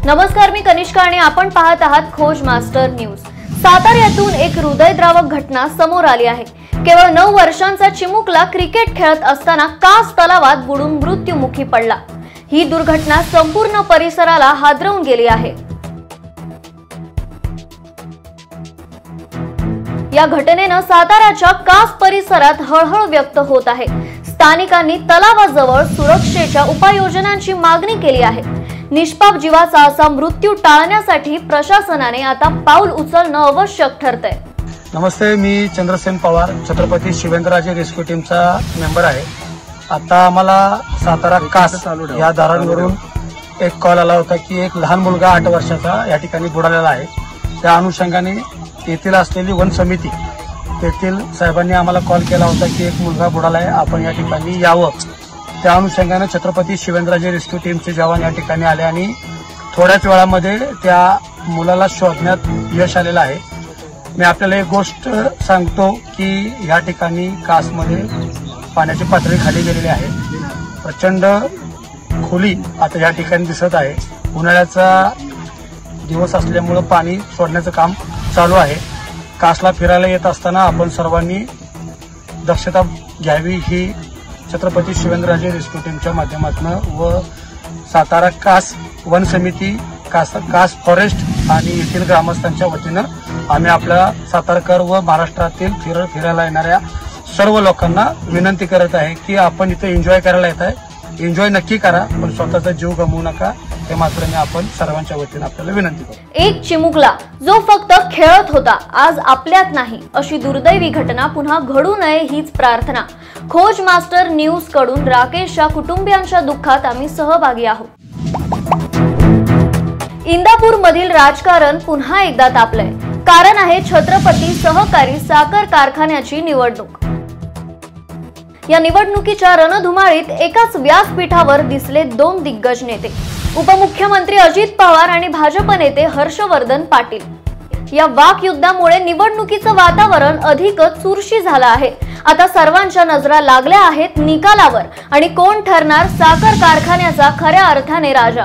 नमस्कार, मी कनिष्का आणि आपण पाहत आहात खोज मास्टर न्यूज। साताऱ्यातून एक हृदयद्रावक घटना समोर आली आहे। केवळ 9 वर्षांचा चिमुकला क्रिकेट खेळत असताना कास तलावात बुडून मृत्युमुखी पडला। ही दुर्घटना संपूर्ण परिसराला हादरवून गेली आहे। या घटनेने साताऱ्याच्या कास परिसरात हळहळ व्यक्त होत आहे। स्थानिकांनी तलावाजवळ सुरक्षेच्या उपाययोजनांची मागणी केली आहे। निष्पाप जीवाचा असा मृत्यू टाळण्यासाठी प्रशासनाने आता पाऊल उचलणं आवश्यक ठरतंय। नमस्ते, मी चंद्रसेन पवार, छत्रपती शिवेंद्रराजे रेस्क्यू टीमचा मेंबर आहे। आता आम्हाला सातारा कास या दारांवरून एक कॉल आला होता की एक लहान मुलगा 8 वर्षाचा या ठिकाणी बुडालेला आहे। त्या अनुषंगाने येथील असलेली वन समिती तेथील साहेबांनी आम्हाला कॉल केला होता की एक मुलगा बुडाला आहे, आपण या ठिकाणी यावं। त्या अनुषंगाने छत्रपती शिवेंद्रराजे रेस्क्यू टीमचे जवान या ठिकाणी आले आणि थोड्याच वेळामध्ये त्या मुलाला शोधण्यात यश आलेलं आहे। मी आपल्याला एक गोष्ट सांगतो की या ठिकाणी कासमध्ये पाण्याची पातळी खाली गेलेली आहे। प्रचंड खोली आता या ठिकाणी दिसत आहे। उन्हाळ्याचा दिवस असल्यामुळे पाणी सोडण्याचं काम चालू आहे। कासला फिरायला येत असताना आपण सर्वांनी दक्षता घ्यावी ही छत्रपती शिवेंद्रराजे रेस्क्यू टीमच्या माध्यमातून व सातारा कास वन समिती, कास फॉरेस्ट आणि येथील ग्रामस्थांच्या वतीनं आम्ही आपल्या सातारकर व महाराष्ट्रातील फिरायला येणाऱ्या सर्व लोकांना विनंती करत आहे की आपण इथे एन्जॉय करायला येत आहे, एन्जॉय नक्की करा, पण स्वतःचा जीव गमवू नका, हे मात्र मी आपण सर्वांच्या वतीनं आपल्याला विनंती करतो। एक चिमुकला जो फक्त खेळत होता आज आपल्यात नाही, अशी दुर्दैवी घटना पुन्हा घडू नये हीच प्रार्थना। खोज मास्टर न्यूज कडून राकेशच्या कुटुंबियांच्या दुःखात आम्ही सहभागी आहोत। इंदापूर मधील राजकारण पुन्हा एकदा तापलंय। कारण आहे छत्रपती सहकारी साखर कारखान्याची निवडणूक। या निवडणुकीच्या रणधुमाळीत एकाच व्यासपीठावर दिसले 2 दिग्गज नेते, उपमुख्यमंत्री अजित पवार आणि भाजप नेते हर्षवर्धन पाटील। या वाकयुद्धामुळे निवडणुकीचं वातावरण अधिकच चुरशी झालं आहे। आता सर्वांच्या नजरा लागल्या आहेत निकालावर आणि कोण ठरणार साखर कारखान्याचा खऱ्या अर्थाने राजा।